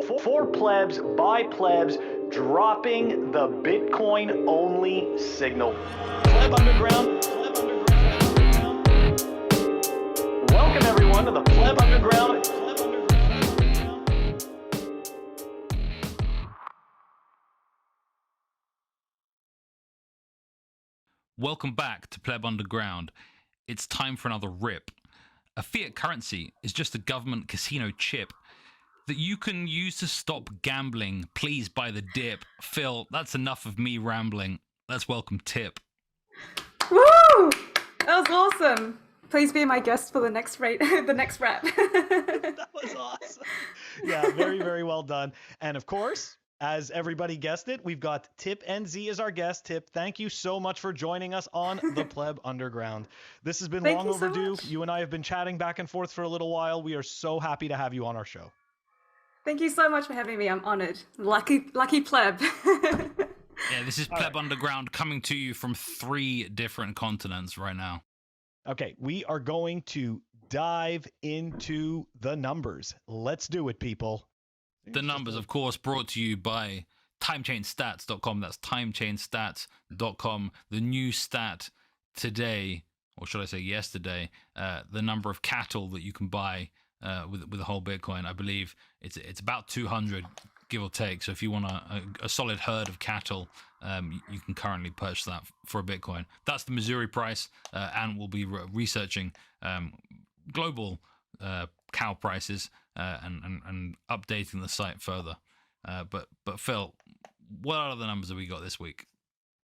For plebs, by plebs, dropping the Bitcoin only signal. Pleb Underground. Welcome everyone to the Pleb Underground. Welcome back to Pleb Underground. It's time for another rip. A fiat currency is just a government casino chip that you can use to stop gambling. Please buy the dip. Phil, that's enough of me rambling. Let's welcome Tip. Woo! That was awesome. Please be my guest for the next rap. That was awesome. Yeah, very, very well done. And of course, as everybody guessed it, we've got Tip NZ as our guest. Tip, thank you so much for joining us on the Pleb Underground. This has been long overdue. You and I have been chatting back and forth for a little while. We are so happy to have you on our show. Thank you so much for having me. I'm honored. Lucky pleb. Yeah, this is Pleb Underground coming to you from 3 different continents right now. Okay, we are going to dive into the numbers. Let's do it, people. The numbers, of course, brought to you by timechainstats.com. That's timechainstats.com. The new stat today, or should I say yesterday, the number of cattle that you can buy with a whole Bitcoin. I believe it's about 200, give or take. So if you want a solid herd of cattle, you can currently purchase that for a Bitcoin. That's the Missouri price, and we'll be researching global cow prices and updating the site further. But Phil, what are the numbers that we got this week?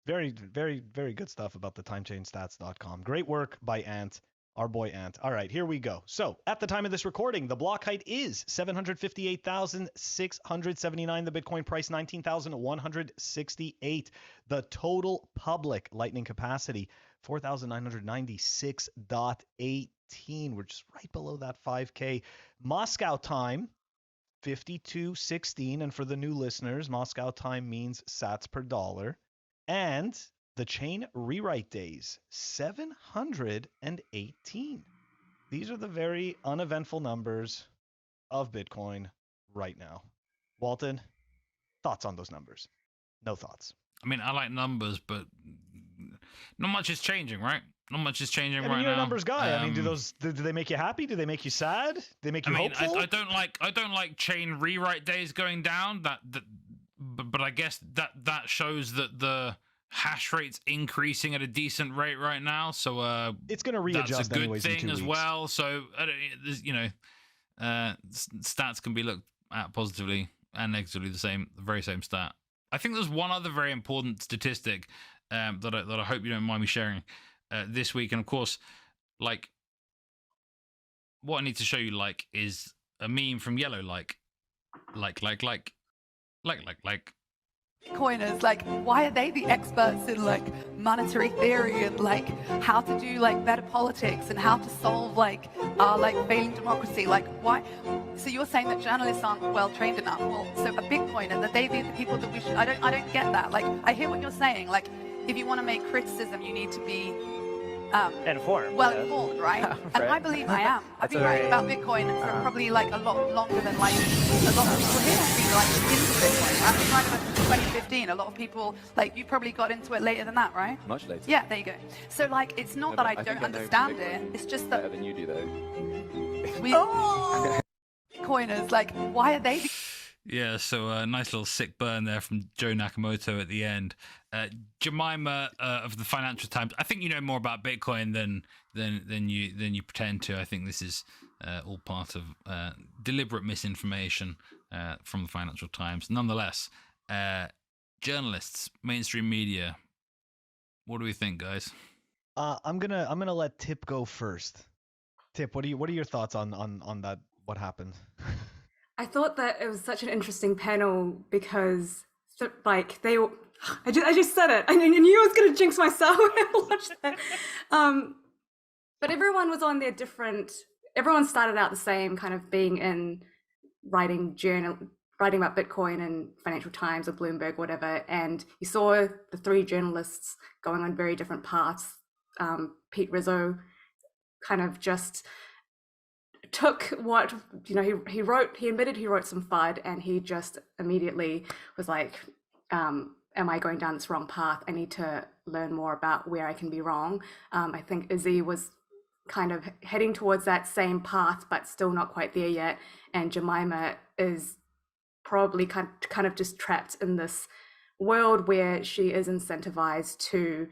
Very, very, very good stuff about the timechainstats.com. Great work by Ant. Our boy Ant. All right, here we go. So at the time of this recording, the block height is 758,679. The Bitcoin price, 19,168. The total public Lightning capacity, 4,996.18. We're just right below that 5K. Moscow time, 52.16. And for the new listeners, Moscow time means sats per dollar. And the chain rewrite days, 718. These are the very uneventful numbers of Bitcoin right now. Walton, thoughts on those numbers? No thoughts. I mean, I like numbers, but not much is changing, right? Not much is changing right now. You're a numbers guy. I mean, do they make you happy? Do they make you sad? Do they make you hopeful? I don't like chain rewrite days going down. But I guess that shows that the hash rate's increasing at a decent rate right now, so it's going to readjust. That's a good anyways thing as well. So stats can be looked at positively and negatively. The very same stat. I think there's one other very important statistic that I hope you don't mind me sharing this week, and of course, like what I need to show you is a meme from Yellow, like. Coiners, why are they the experts in monetary theory and how to do better politics and how to solve failing democracy? Why? So you're saying that journalists aren't well trained enough? Well, so a Bitcoiner, that they be the people that we should. I don't get that. I hear what you're saying. If you want to make criticism, you need to be informed. Well informed, right? Right. And I believe I am. I've been writing about Bitcoin for probably a lot longer than a lot of people here have been into Bitcoin. I've been writing about it since 2015. A lot of people you probably got into it later than that, right? Much later. Yeah, there you go. So it's not that I don't understand it. It's just that better than you do though. Coiners, why are they? Yeah, so a nice little sick burn there from Joe Nakamoto at the end. Jemima of the Financial Times. I think you know more about Bitcoin than you pretend to. I think this is all part of deliberate misinformation from the Financial Times. Nonetheless, journalists, mainstream media. What do we think, guys? I'm gonna let Tip go first. Tip, what are your thoughts on that? What happened? I thought that it was such an interesting panel because they all, I just said it. I knew I was going to jinx myself when I watched that. But everyone was on their different. Everyone started out the same, kind of being in writing about Bitcoin and Financial Times or Bloomberg, whatever. And you saw the 3 journalists going on very different paths. Pete Rizzo kind of just took what, he admitted he wrote some FUD, and he just immediately was like, am I going down this wrong path? I need to learn more about where I can be wrong. I think Izzy was kind of heading towards that same path, but still not quite there yet. And Jemima is probably kind of just trapped in this world where she is incentivized to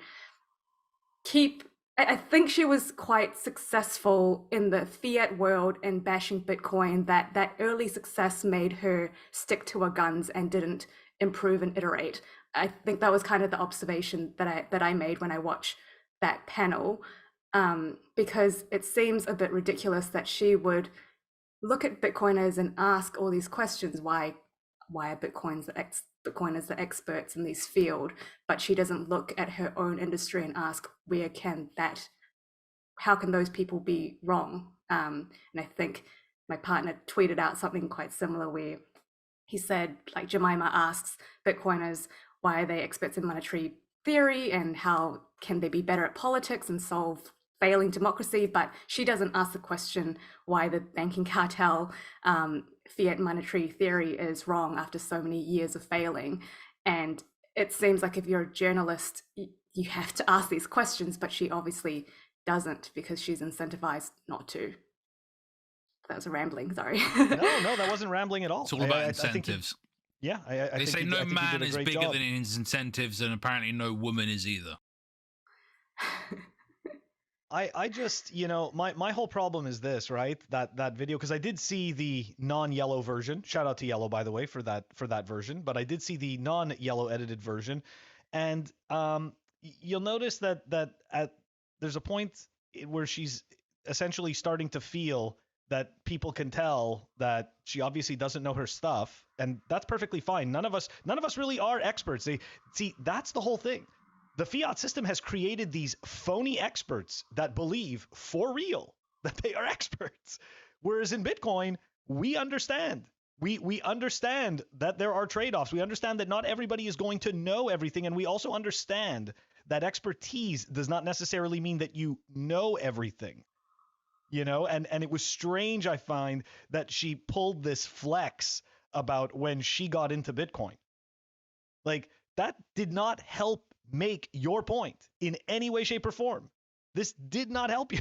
keep. I think she was quite successful in the fiat world in bashing Bitcoin, that early success made her stick to her guns and didn't improve and iterate. I think that was kind of the observation that I made when I watched that panel, because it seems a bit ridiculous that she would look at Bitcoiners and ask all these questions. Why are Bitcoiners the experts in this field? But she doesn't look at her own industry and ask, how can those people be wrong? And I think my partner tweeted out something quite similar where he said, like, Jemima asks Bitcoiners, why are they experts in monetary theory and how can they be better at politics and solve failing democracy? But she doesn't ask the question why the banking cartel fiat monetary theory is wrong after so many years of failing. And it seems like if you're a journalist, you have to ask these questions, but she obviously doesn't because she's incentivized not to. That was a rambling, sorry. No, that wasn't rambling at all. It's all about incentives. I they think say you, no I think man you did a is great bigger job. than his incentives, and apparently no woman is either. I just, my whole problem is this, right? That video, because I did see the non-yellow version. Shout out to Yellow, by the way, for that version. But I did see the non-yellow edited version, and you'll notice that there's a point where she's essentially starting to feel that people can tell that she obviously doesn't know her stuff, and that's perfectly fine. None of us really are experts. That's the whole thing. The fiat system has created these phony experts that believe for real that they are experts. Whereas in Bitcoin, we understand. We understand that there are trade-offs. We understand that not everybody is going to know everything. And we also understand that expertise does not necessarily mean that you know everything. And it was strange, I find, that she pulled this flex about when she got into Bitcoin. Like, that did not help make your point in any way, shape, or form. This did not help you.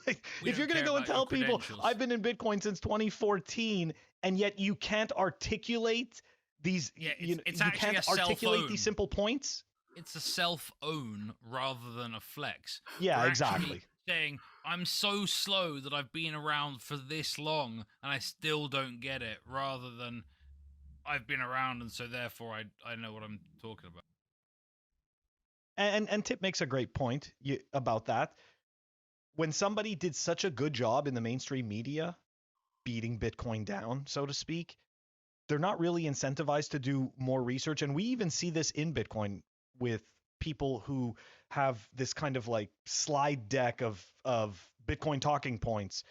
If you're going to go and tell people, I've been in Bitcoin since 2014, and yet you can't articulate these, you can't articulate these simple points. It's a self-own rather than a flex. Yeah, exactly. Saying, I'm so slow that I've been around for this long and I still don't get it, rather than I've been around and so therefore I know what I'm talking about. And Tip makes a great point about that. When somebody did such a good job in the mainstream media beating Bitcoin down, so to speak, they're not really incentivized to do more research. And we even see this in Bitcoin with people who have this kind of like slide deck of Bitcoin talking points,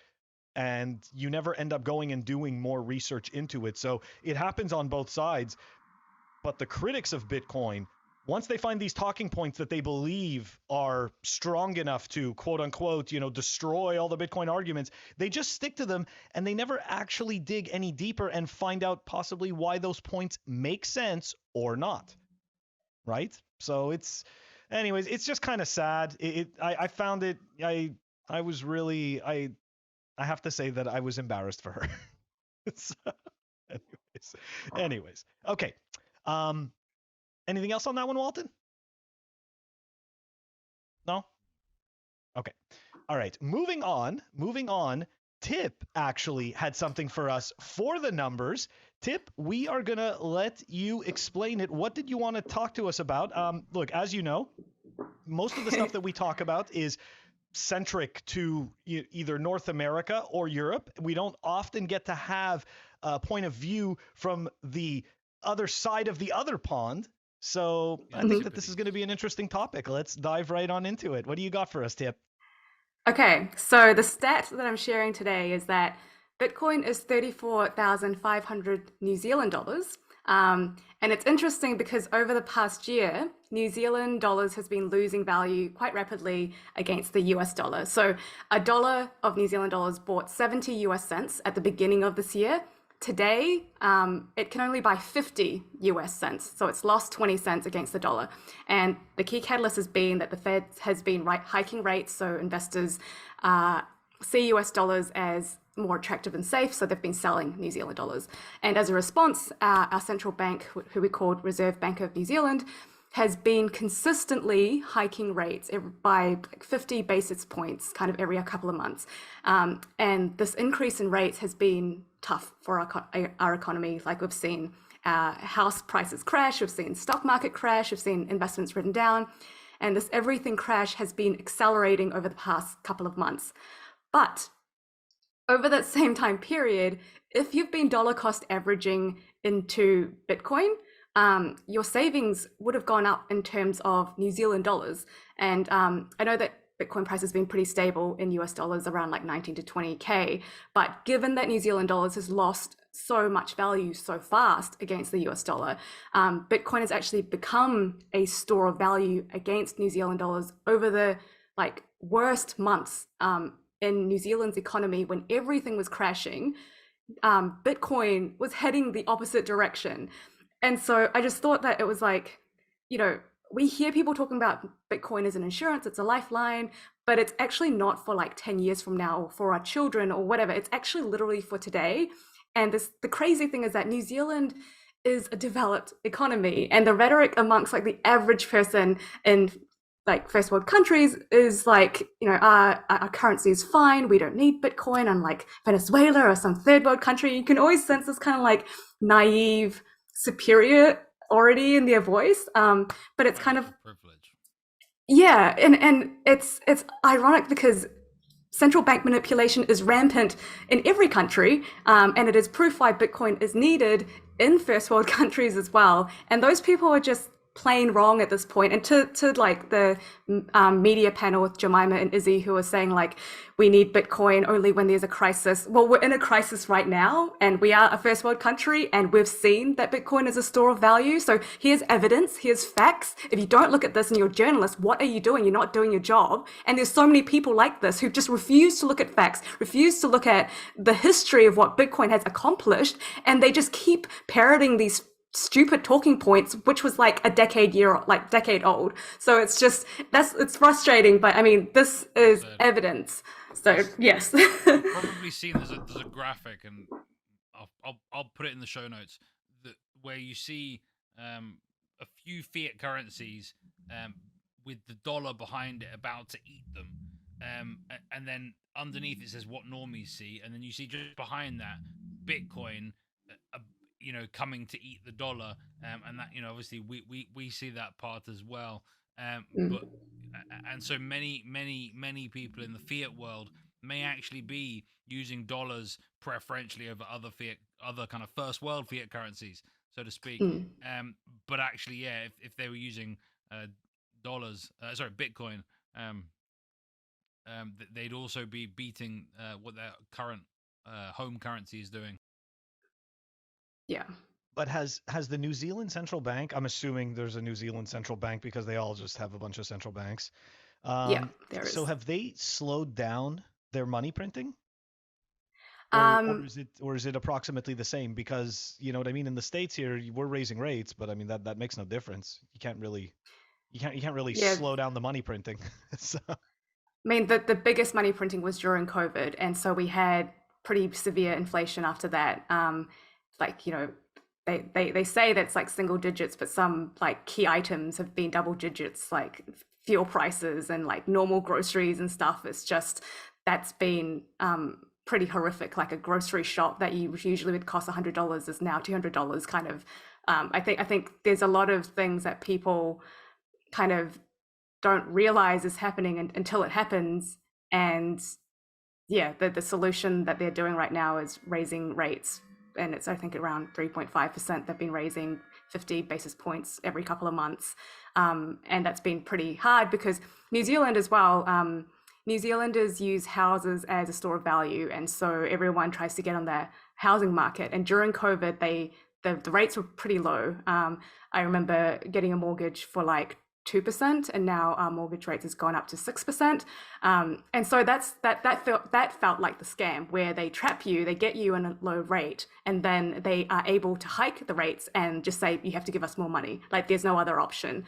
and you never end up going and doing more research into it. So it happens on both sides. But the critics of Bitcoin, once they find these talking points that they believe are strong enough to, quote unquote, destroy all the Bitcoin arguments, they just stick to them, and they never actually dig any deeper and find out possibly why those points make sense or not. Right? So it's just kind of sad. I found it, I was really, I have to say that I was embarrassed for her. So, anyways. Okay. Anything else on that one, Walton? No? Okay. All right. Moving on. Tip actually had something for us for the numbers. Tip, we are going to let you explain it. What did you want to talk to us about? Look, as you know, most of the stuff that we talk about is centric to either North America or Europe. We don't often get to have a point of view from the other side of the other pond. So I think that this is going to be an interesting topic. Let's dive right on into it. What do you got for us, Tip? Okay, so the stat that I'm sharing today is that Bitcoin is 34,500 New Zealand dollars. And it's interesting because over the past year, New Zealand dollars has been losing value quite rapidly against the US dollar. So a dollar of New Zealand dollars bought 70 US cents at the beginning of this year. Today, it can only buy 50 US cents. So it's lost 20 cents against the dollar. And the key catalyst has been that the Fed has been hiking rates. So investors see US dollars as more attractive and safe, so they've been selling New Zealand dollars. And as a response, our central bank, who we called Reserve Bank of New Zealand, has been consistently hiking rates by like 50 basis points kind of every couple of months. And this increase in rates has been tough for our economy. Like we've seen house prices crash, we've seen stock market crash, we've seen investments written down, and this everything crash has been accelerating over the past couple of months. But over that same time period, if you've been dollar cost averaging into Bitcoin, your savings would have gone up in terms of New Zealand dollars. And I know that Bitcoin price has been pretty stable in US dollars around like 19 to 20K. But given that New Zealand dollars has lost so much value so fast against the US dollar, Bitcoin has actually become a store of value against New Zealand dollars over the like worst months in New Zealand's economy. When everything was crashing, Bitcoin was heading the opposite direction. And so I just thought that it was like, you know, we hear people talking about Bitcoin as an insurance, it's a lifeline, but it's actually not for like 10 years from now or for our children or whatever. It's actually literally for today. And the crazy thing is that New Zealand is a developed economy, and the rhetoric amongst like the average person in like first world countries is like, you know, our currency is fine, we don't need Bitcoin, unlike Venezuela or some third world country. You can always sense this kind of like naive superiority in their voice, but it's kind of privilege. Yeah, and it's ironic because central bank manipulation is rampant in every country, and it is proof why Bitcoin is needed in first world countries as well. And those people are just plain wrong at this point. And to like the media panel with Jemima and Izzy, who are saying like, we need Bitcoin only when there's a crisis. Well, we're in a crisis right now, and we are a first world country, and we've seen that Bitcoin is a store of value. So here's evidence, here's facts. If you don't look at this and you're a journalist, what are you doing? You're not doing your job. And there's so many people like this who just refuse to look at facts, refuse to look at the history of what Bitcoin has accomplished, and they just keep parroting these stupid talking points, which was like a decade old. So it's just, it's frustrating, but I mean, this is evidence. So yes. Probably seen there's a graphic, and I'll put it in the show notes, where you see a few fiat currencies with the dollar behind it about to eat them, and then underneath it says what normies see, and then you see just behind that Bitcoin, you know, coming to eat the dollar, and that, you know, obviously we see that part as well, but and so many people in the fiat world may actually be using dollars preferentially over other kind of first world fiat currencies, so to speak. But actually, yeah, if they were using Bitcoin, they'd also be beating what their current home currency is doing. Yeah. But has the New Zealand central bank, I'm assuming there's a New Zealand central bank because they all just have a bunch of central banks. Yeah, there is. So have they slowed down their money printing? Or is it approximately the same? Because, you know what I mean, in the States here, we're raising rates, but I mean that makes no difference. You can't really slow down the money printing. So. I mean, the biggest money printing was during COVID, and so we had pretty severe inflation after that. Like, you know, they say that's like single digits, but some like key items have been double digits, like fuel prices and like normal groceries and stuff. It's just, that's been pretty horrific. Like a grocery shop that you usually would cost $100 is now $200 kind of. I think there's a lot of things that people kind of don't realize is happening until it happens. And yeah, the solution that they're doing right now is raising rates. And it's, I think, around 3.5%. They've been raising 50 basis points every couple of months. And that's been pretty hard because New Zealand as well, New Zealanders use houses as a store of value. And so everyone tries to get on the housing market. And during COVID, the rates were pretty low. I remember getting a mortgage for like 2%, and now our mortgage rates has gone up to 6%. And so that felt like the scam, where they trap you, they get you in a low rate, and then they are able to hike the rates and just say you have to give us more money. Like there's no other option.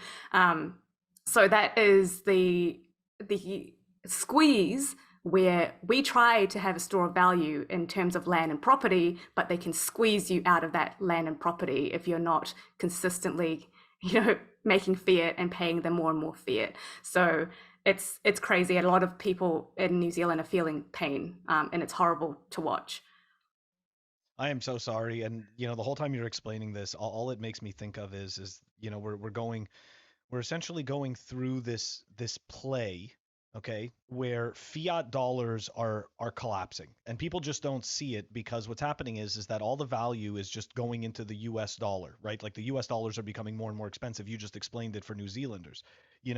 So that is the squeeze, where we try to have a store of value in terms of land and property, but they can squeeze you out of that land and property if you're not consistently, making fiat and paying them more and more fiat. So it's crazy. And a lot of people in New Zealand are feeling pain, and it's horrible to watch. I am so sorry. And, the whole time you're explaining this, all it makes me think of is, we're essentially going through this play, okay, where fiat dollars are collapsing, and people just don't see it, because what's happening is that all the value is just going into the US dollar, right? Like the US dollars are becoming more and more expensive. You just explained it for New Zealanders.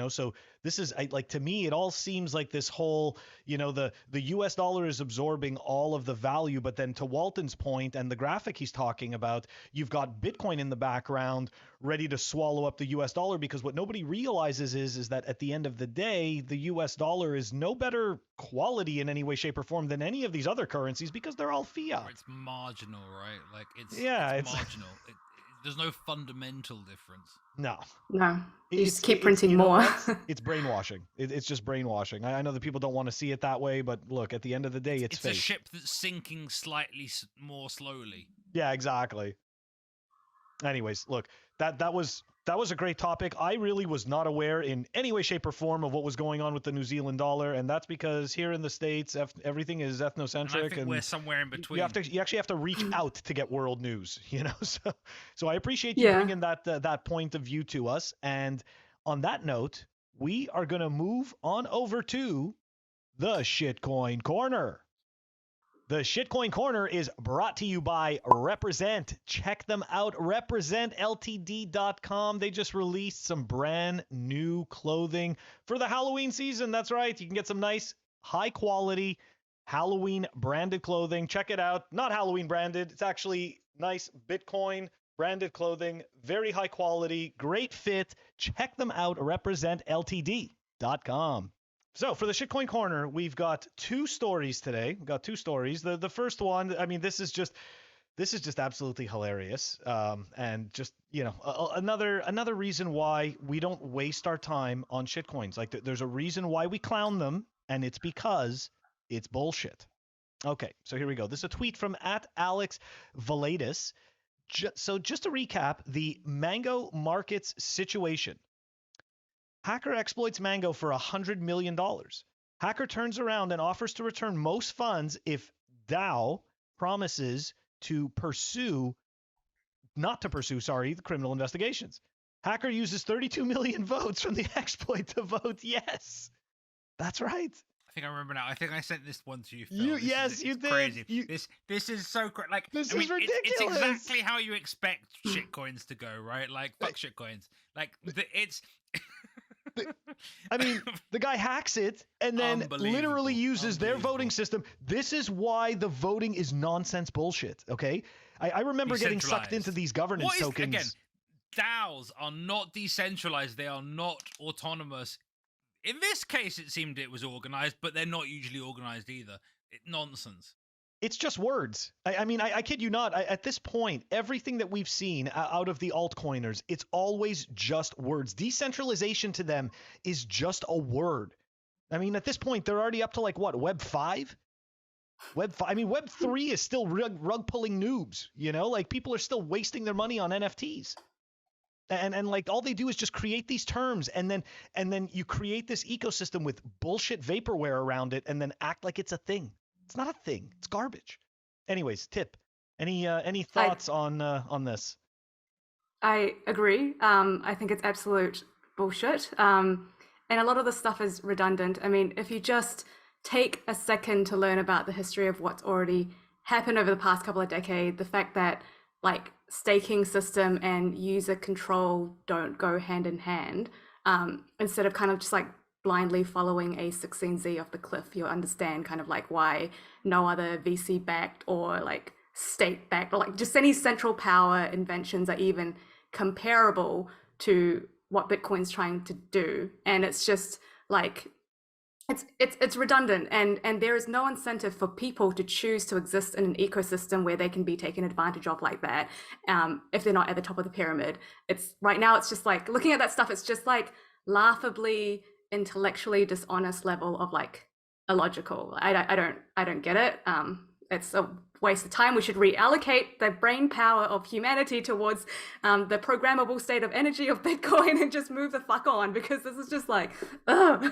So this is like, to me, it all seems like this whole, the US dollar is absorbing all of the value, but then to Walton's point and the graphic he's talking about, you've got Bitcoin in the background ready to swallow up the US dollar, because what nobody realizes is that at the end of the day, the US dollar is no better quality in any way, shape, or form than any of these other currencies, because they're all fiat. Or it's marginal, right? Like it's it's marginal. There's no fundamental difference. No. You just keep printing more. It's brainwashing. It's just brainwashing. I know that people don't want to see it that way, but look, at the end of the day, it's fake. A ship that's sinking slightly more slowly. Yeah, exactly. Anyways, look, that was a great topic. I really was not aware in any way, shape, or form of what was going on with the New Zealand dollar, and that's because here in the States, everything is ethnocentric, and I think we're somewhere in between. You actually have to reach out to get world news, So I appreciate you bringing that point of view to us. And on that note, we are going to move on over to the Shitcoin Corner. The Shitcoin Corner is brought to you by Represent. Check them out, representltd.com. They just released some brand new clothing for the Halloween season. That's right. You can get some nice, high quality Halloween branded clothing. Check it out. Not Halloween branded. It's actually nice Bitcoin branded clothing. Very high quality, great fit. Check them out, representltd.com. So for the Shitcoin Corner, we've got two stories today. We've got two stories. The first one, I mean, this is just absolutely hilarious. And just, another reason why we don't waste our time on shitcoins. Like there's a reason why we clown them, and it's because it's bullshit. Okay, so here we go. This is a tweet from @AlexValadis. So just to recap, the Mango Markets situation. Hacker exploits Mango for $100 million. Hacker turns around and offers to return most funds if DAO promises not to pursue the criminal investigations. Hacker uses 32 million votes from the exploit to vote yes. That's right. I think I remember now. I think I sent this one to you, Phil. You did. Crazy. This is so crazy. Like, this is ridiculous. It's exactly how you expect shitcoins to go, right? Like, fuck shitcoins. Like, it's... I mean, the guy hacks it and then literally uses their voting system. This is why the voting is nonsense bullshit, okay? I remember getting sucked into these governance tokens. Again, DAOs are not decentralized. They are not autonomous. In this case, it seemed it was organized, but they're not usually organized either. Nonsense. It's just words. I mean, I kid you not. At this point, everything that we've seen out of the altcoiners, it's always just words. Decentralization to them is just a word. I mean, at this point, they're already up to like what, Web 5? Web 5. I mean, Web 3 is still rug pulling noobs. Like people are still wasting their money on NFTs. And like all they do is just create these terms, and then you create this ecosystem with bullshit vaporware around it, and then act like it's a thing. It's not a thing. It's garbage. Anyways, Tip, any thoughts on this? I agree. I think it's absolute bullshit. And a lot of the stuff is redundant. I mean, if you just take a second to learn about the history of what's already happened over the past couple of decades, the fact that like staking system and user control don't go hand in hand, instead of kind of just like blindly following a 16Z off the cliff, you'll understand kind of like why no other VC backed or like state-backed, or like just any central power inventions are even comparable to what Bitcoin's trying to do. And it's just like it's redundant, and there is no incentive for people to choose to exist in an ecosystem where they can be taken advantage of like that, if they're not at the top of the pyramid. It's right now, it's just like looking at that stuff, it's just like laughably intellectually dishonest level of like illogical. I don't get it. It's a waste of time. We should reallocate the brain power of humanity towards the programmable state of energy of Bitcoin and just move the fuck on, because this is just like, ugh.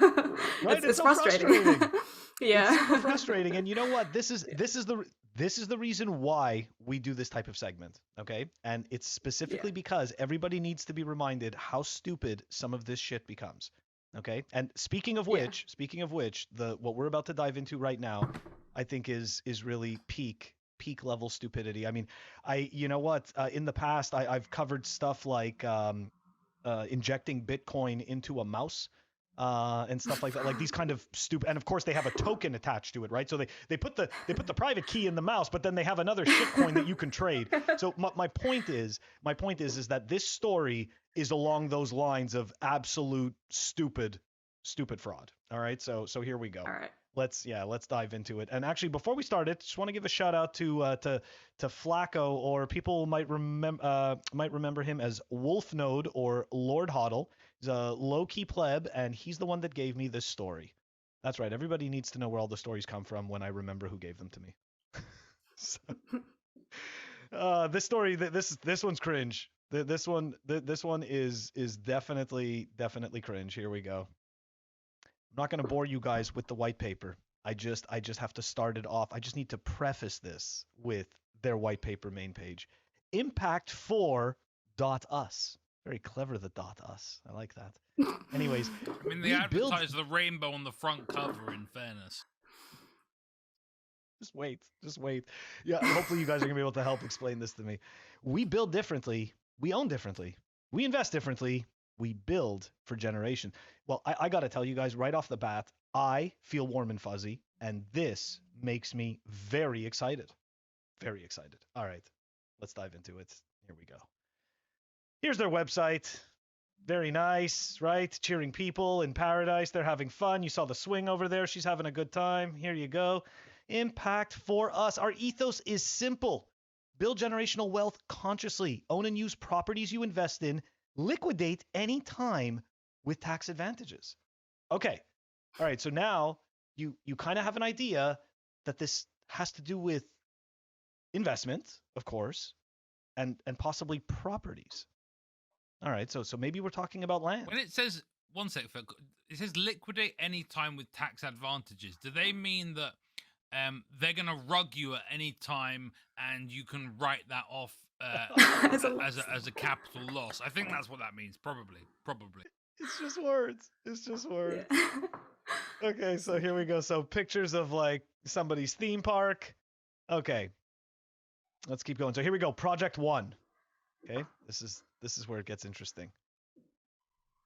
Right? It's so frustrating. Yeah. It's super frustrating. And you know what? This is the reason why we do this type of segment, okay? And it's specifically because everybody needs to be reminded how stupid some of this shit becomes. Okay? And speaking of which, what we're about to dive into right now, I think is really peak level stupidity. I mean, you know what? In the past, I've covered stuff like injecting Bitcoin into a mouse and stuff like that, like these kind of stupid. And of course, they have a token attached to it, right? So they put the private key in the mouse, but then they have another shitcoin that you can trade. So my point is that this story is along those lines of absolute stupid fraud. All right, so here we go. All right. Let's dive into it. And actually, before we start it, just want to give a shout out to Flacco, or people might remember him as Wolfnode or Lord Hodl. He's a low-key pleb, and he's the one that gave me this story. That's right. Everybody needs to know where all the stories come from when I remember who gave them to me. This story, this one's cringe. This one is definitely cringe. Here we go. I'm not going to bore you guys with the white paper. I just have to start it off. I just need to preface this with their white paper main page. Impact4.us. Very clever, the .us. I like that. Anyways. I mean, they advertise the rainbow on the front cover, in fairness. Just wait. Yeah, hopefully you guys are going to be able to help explain this to me. We build differently. We own differently. We invest differently. We build for generation. Well, I got to tell you guys right off the bat, I feel warm and fuzzy, and this makes me very excited. Very excited. All right, let's dive into it. Here we go. Here's their website. Very nice, right? Cheering people in paradise. They're having fun. You saw the swing over there. She's having a good time. Here you go. Impact for us. Our ethos is simple. Build generational wealth consciously. Own and use properties you invest in. Liquidate any time with tax advantages. Okay. All right. So now you kind of have an idea that this has to do with investment, of course, and possibly properties. All right. So maybe we're talking about land. When it says, one sec, it says liquidate any time with tax advantages. Do they mean that they're going to rug you at any time and you can write that off as a capital loss? I think that's what that means. Probably. It's just words. Yeah. Okay, so here we go. So pictures of like somebody's theme park. Okay, let's keep going. So here we go. Project 1. Okay, this is where it gets interesting.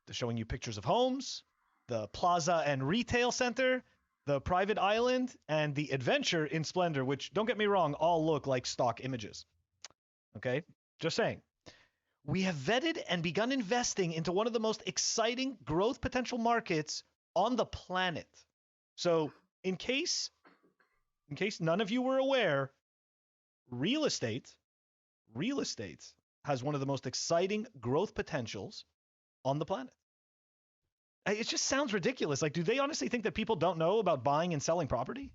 They're showing you pictures of homes, the plaza and retail center, the private island, and the adventure in Splendor, which, don't get me wrong, all look like stock images. Okay, just saying. We have vetted and begun investing into one of the most exciting growth potential markets on the planet. So in case none of you were aware, real estate has one of the most exciting growth potentials on the planet. It just sounds ridiculous. Like, do they honestly think that people don't know about buying and selling property?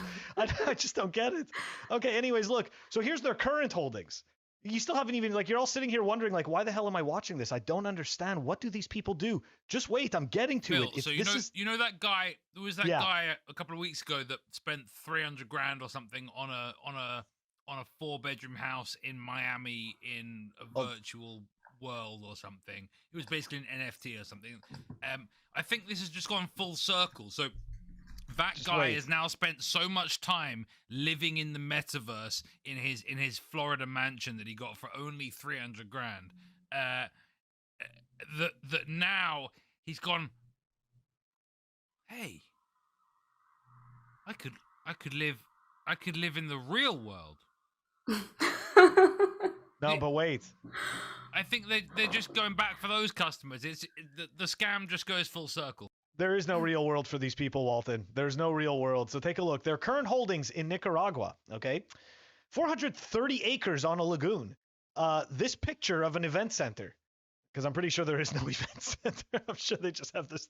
I just don't get it. Okay, anyways, look. So here's their current holdings. You still haven't even, like, you're all sitting here wondering, like, why the hell am I watching this? I don't understand. What do these people do? Just wait. I'm getting to Bill, it. So you know that guy, there was that guy a couple of weeks ago that spent $300,000 or something on a 4-bedroom house in Miami in a virtual world or something. It was basically an NFT or something. I think this has just gone full circle. So that guy has now spent so much time living in the metaverse in his Florida mansion that he got for only $300,000. That now he's gone, hey, I could live in the real world. No, but wait. I think they're just going back for those customers. The scam just goes full circle. There is no real world for these people, Walton. There's no real world. So take a look. Their current holdings in Nicaragua, okay? 430 acres on a lagoon. This picture of an event center, because I'm pretty sure there is no event center. I'm sure they just have this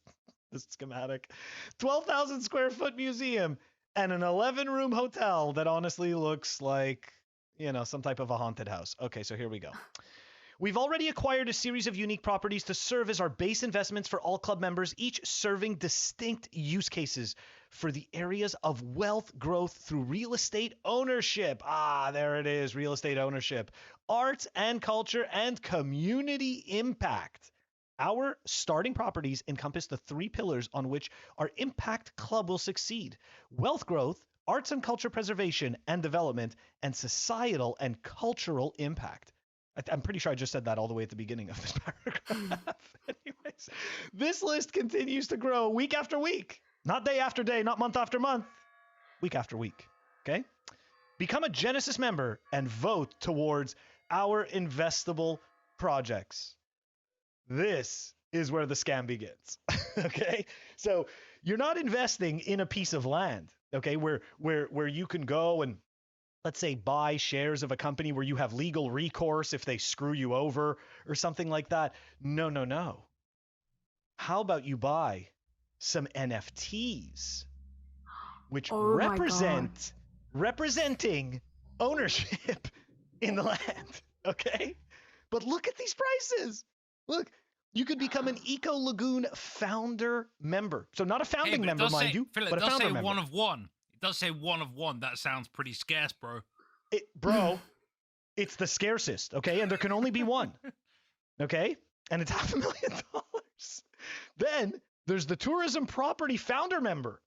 schematic. 12,000 square foot museum and an 11-room hotel that honestly looks like, you know, some type of a haunted house. Okay, so here we go. We've already acquired a series of unique properties to serve as our base investments for all club members, each serving distinct use cases for the areas of wealth growth through real estate ownership. Ah, there it is, real estate ownership, arts and culture, and community impact. Our starting properties encompass the 3 pillars on which our impact club will succeed: wealth growth, arts and culture preservation and development, and societal and cultural impact. I'm pretty sure I just said that all the way at the beginning of this paragraph. Anyways, this list continues to grow week after week, not day after day, not month after month, week after week. Okay? Become a Genesis member and vote towards our investable projects. This is where the scam begins. Okay? So you're not investing in a piece of land, okay, where you can go and, let's say, buy shares of a company where you have legal recourse if they screw you over or something like that. No. How about you buy some NFTs, which representing ownership in the land, okay? But look at these prices. Look, you could become an Eco Lagoon founder member. So not a founding member, mind you, Philip, but a founder member. It does say one of one. It does say one of one. That sounds pretty scarce, bro. Bro, it's the scarcest, okay? And there can only be one, okay? And it's $500,000. Then there's the tourism property founder member.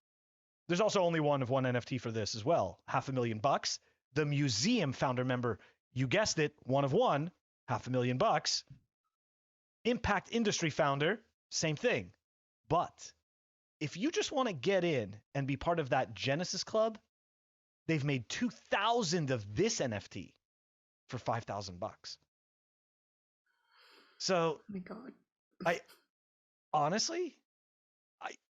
There's also only one of one NFT for this as well, $500,000. The museum founder member, you guessed it, one of one, $500,000. Impact industry founder, same thing. But if you just want to get in and be part of that Genesis club, they've made 2,000 of this NFT for $5,000. So, oh my God. I honestly,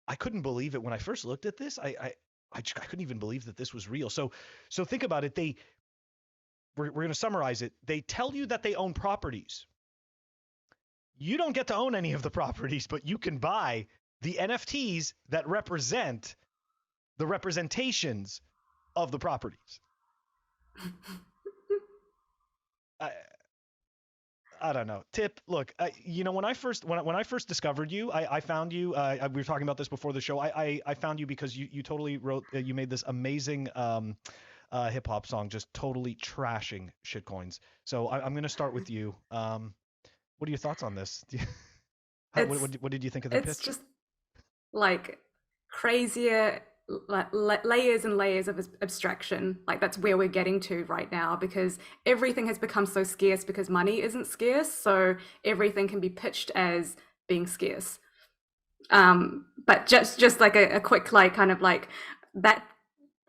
I couldn't believe it when I first looked at this. I couldn't even believe that this was real. So think about it. We're going to summarize it. They tell you that they own properties. You don't get to own any of the properties, but you can buy the NFTs that represent the representations of the properties. I don't know. Tip, look, you know, when I first discovered you, I found you. We were talking about this before the show. I found you because you totally wrote. You made this amazing hip hop song, just totally trashing shitcoins. So I'm gonna start with you. What are your thoughts on this? What did you think of the pitch? It's just like crazier layers and layers of abstraction. Like that's where we're getting to right now, because everything has become so scarce because money isn't scarce. So everything can be pitched as being scarce. But just like a quick, like kind of like that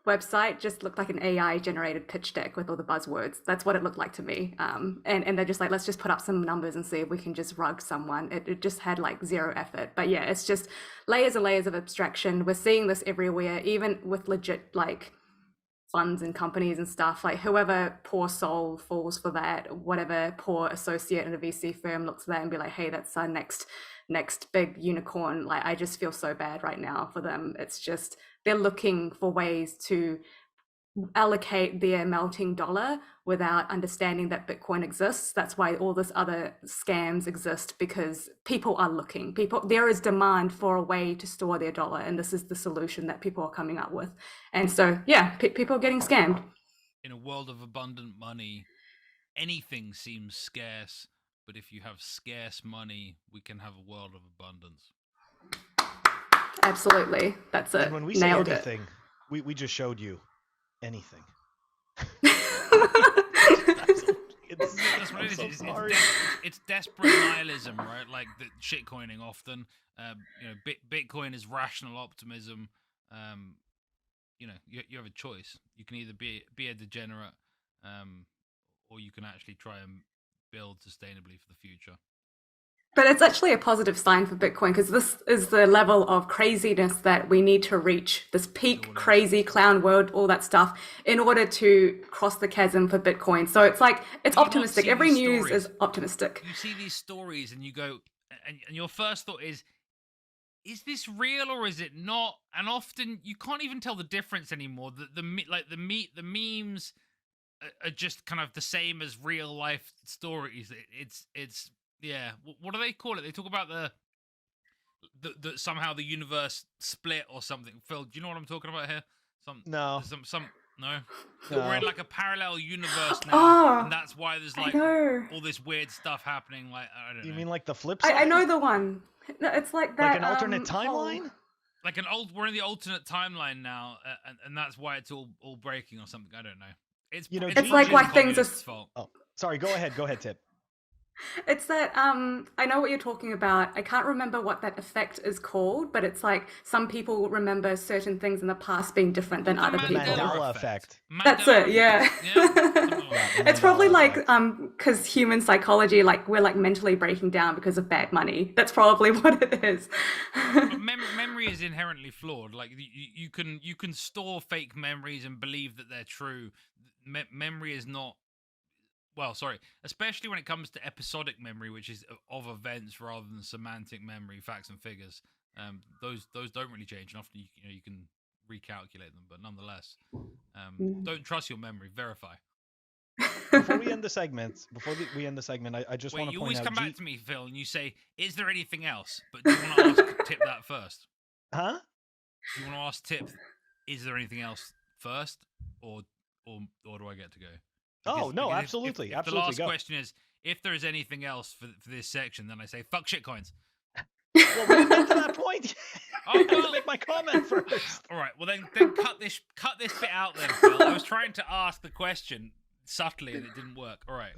website just looked like an AI generated pitch deck with all the buzzwords. That's what it looked like to me. And they're just like, let's just put up some numbers and see if we can just rug someone. It just had like zero effort. But yeah, it's just layers and layers of abstraction. We're seeing this everywhere, even with legit like funds and companies and stuff. Like whoever poor soul falls for that, whatever poor associate in a VC firm looks at that and be like, hey, that's our next big unicorn. Like I just feel so bad right now for them. It's just, they're looking for ways to allocate their melting dollar without understanding that Bitcoin exists. That's why all this other scams exist, because people are looking. There is demand for a way to store their dollar, and this is the solution that people are coming up with. And so, yeah, people are getting scammed. In a world of abundant money, anything seems scarce. But if you have scarce money, we can have a world of abundance. Absolutely. That's it. And when we say anything, we just showed you anything. That's what it is. It's desperate nihilism, right? Like the shitcoining often. You know, Bitcoin is rational optimism. You know, you have a choice. You can either be a degenerate, or you can actually try and build sustainably for the future. But it's actually a positive sign for Bitcoin because this is the level of craziness that we need to reach, this peak crazy clown world, all that stuff, in order to cross the chasm for Bitcoin. So it's like, it's optimistic. Every news is optimistic. You see these stories and you go, and your first thought is this real or is it not? And often you can't even tell the difference anymore. The memes are just kind of the same as real life stories. It's yeah. What do they call it? They talk about the somehow the universe split or something. Phil, do you know what I'm talking about here? No. No. We're in like a parallel universe now, and that's why there's like all this weird stuff happening. Like I don't know. You mean like the flip side? I know the one. No, it's like that. Like an alternate timeline? Like we're in the alternate timeline now, and that's why it's all breaking or something. I don't know. It's it's like why things are. Fault. Oh, sorry. Go ahead, Tip. It's that I know what you're talking about. I can't remember what that effect is called, but it's like some people remember certain things in the past being different than other people. Mandela effect. That's it, yeah. It's probably like because human psychology, like we're like mentally breaking down because of bad money. That's probably what it is. But memory is inherently flawed. Like you can store fake memories and believe that they're true. Memory is not. Well, sorry, especially when it comes to episodic memory, which is of events rather than semantic memory, facts and figures. Those don't really change, and often you can recalculate them, but nonetheless, don't trust your memory. Verify. Before we end the segment, I just want to point out. You always come back to me, Phil, and you say, "Is there anything else?" But do you want to ask Tip that first? Huh? Do you want to ask Tip, "Is there anything else first, or do I get to go? Oh, no, absolutely. If absolutely. the last go. question is, if there is anything else for this section, then I say, fuck shitcoins. Well, we didn't get to that point. Oh, well, make my comment first. All right, well, then cut this bit out then, Phil. I was trying to ask the question subtly and it didn't work. All right.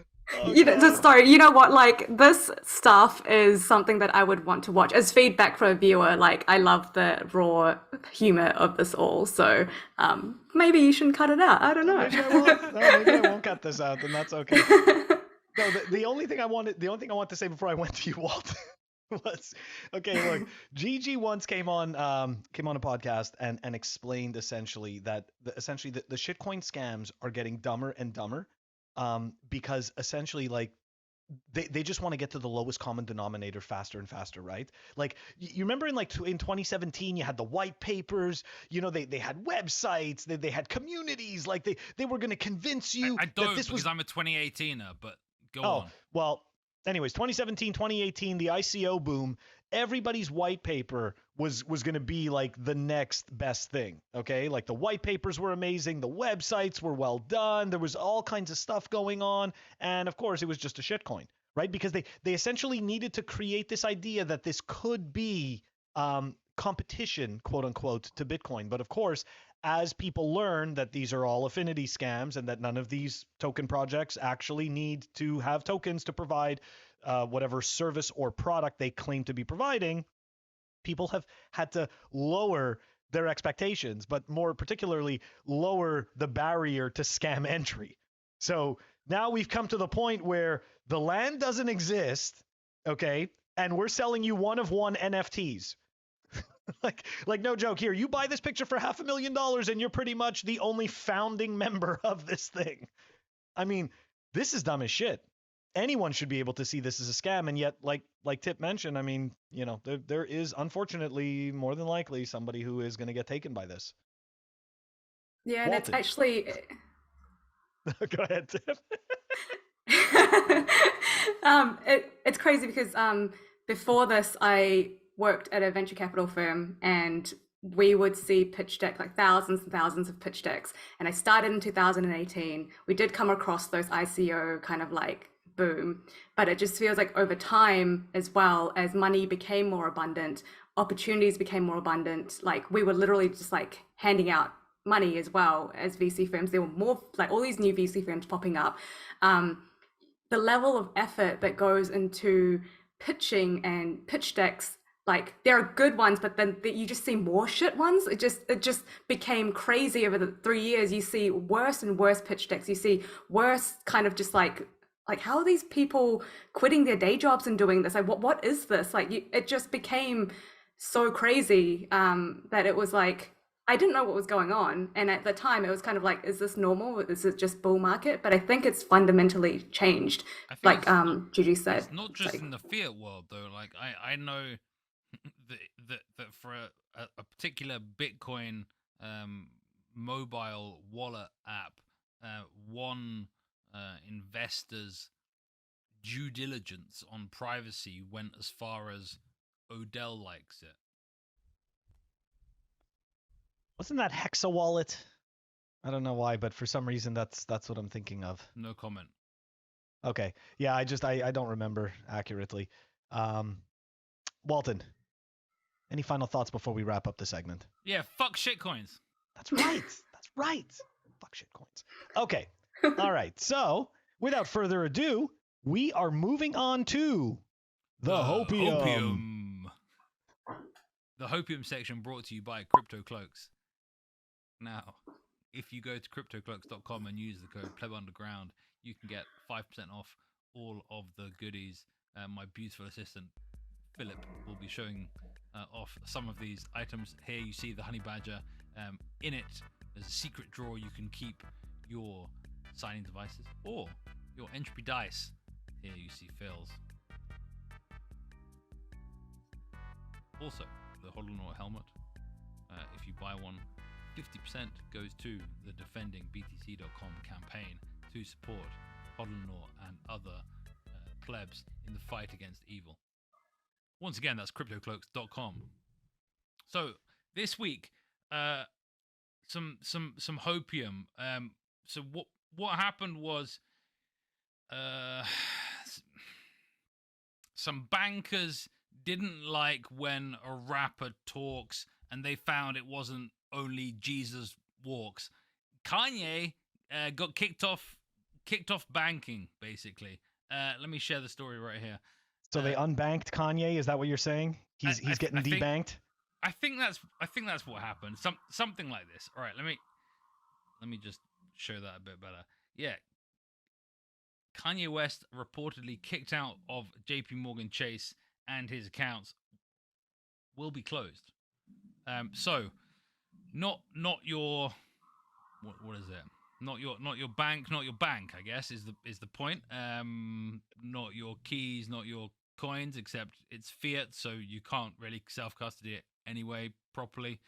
Sorry, you know what? Like, this stuff is something that I would want to watch as feedback from a viewer. Like, I love the raw humor of this all. So maybe you shouldn't cut it out. I don't know. Maybe I won't. No, maybe I won't cut this out, and that's okay. No, the only thing I want to say before I went to you, Walt, was okay. Look, Gigi once came on a podcast and explained essentially that the shitcoin scams are getting dumber and dumber. Because essentially, like, they just want to get to the lowest common denominator faster and faster, right? Like, you remember in 2017, you had the white papers, they had websites, they had communities, like they were going to convince you I don't, that this was. Because I'm a 2018er, but go on. Well, anyways, 2017, 2018, the ICO boom, everybody's white paper was going to be like the next best thing, okay? Like, the white papers were amazing, the websites were well done, there was all kinds of stuff going on, and of course it was just a shitcoin, right? Because they essentially needed to create this idea that this could be competition, quote unquote, to Bitcoin. But of course, as people learn that these are all affinity scams and that none of these token projects actually need to have tokens to provide whatever service or product they claim to be providing, people have had to lower their expectations, but more particularly lower the barrier to scam entry. So now we've come to the point where the land doesn't exist, okay, and we're selling you one of one NFTs. like no joke here. You buy this picture for $500,000 and you're pretty much the only founding member of this thing. I mean, this is dumb as shit. Anyone should be able to see this as a scam, and yet, like Tip mentioned, I mean, there is unfortunately more than likely somebody who is going to get taken by this. Yeah, and it's actually. Go ahead, Tip. It's crazy because before this, I worked at a venture capital firm, and we would see pitch deck, like thousands and thousands of pitch decks. And I started in 2018. We did come across those ICO kind of like boom, but it just feels like over time, as well as money became more abundant, opportunities became more abundant. Like, we were literally just like handing out money as well as VC firms. There were more, like, all these new VC firms popping up. The level of effort that goes into pitching and pitch decks like there are good ones, but then you just see more shit ones. It just became crazy over the 3 years. You see worse and worse pitch decks. You see worse kind of just like how are these people quitting their day jobs and doing this? Like what is this? Like it just became so crazy that it was like I didn't know what was going on, and at the time it was kind of like, is this normal? Is it just bull market? But I think it's fundamentally changed. Like Gigi said, it's not just like, in the fiat world though. Like I know that for a particular Bitcoin mobile wallet app, one investor's due diligence on privacy went as far as Odell likes it. Wasn't that Hexa wallet? I don't know why, but for some reason that's what I'm thinking of. No comment. Okay. Yeah, I don't remember accurately. Walton, any final thoughts before we wrap up the segment? Yeah, fuck shitcoins. That's right. That's right. Fuck shitcoins. Okay. All right. So, without further ado, we are moving on to the Hopium. The Hopium section brought to you by Crypto Cloaks. Now, if you go to cryptocloaks.com and use the code PlebUnderground, you can get 5% off all of the goodies. My beautiful assistant, Philip, will be showing off some of these items. Here you see the honey badger. In it, there's a secret drawer. You can keep your signing devices or your entropy dice. Here you see Phil's. Also, the Hodlnaut helmet. If you buy one, 50% goes to the defending BTC.com campaign to support Hodlnaut and other plebs in the fight against evil. Once again, that's cryptocloaks.com. So this week, some Hopium. So what happened was, some bankers didn't like when a rapper talks, and they found it wasn't only Jesus walks. Kanye got kicked off banking, basically. Let me share the story right here. So they unbanked Kanye. Is that what you're saying? He's getting debanked. I think that's what happened. Something like this. All right, let me just show that a bit better. Yeah. Kanye West reportedly kicked out of JP Morgan Chase, and his accounts will be closed. So not your what is it? Not your bank, I guess is the point. Not your keys, not your coins, except it's fiat, so you can't really self-custody it anyway properly.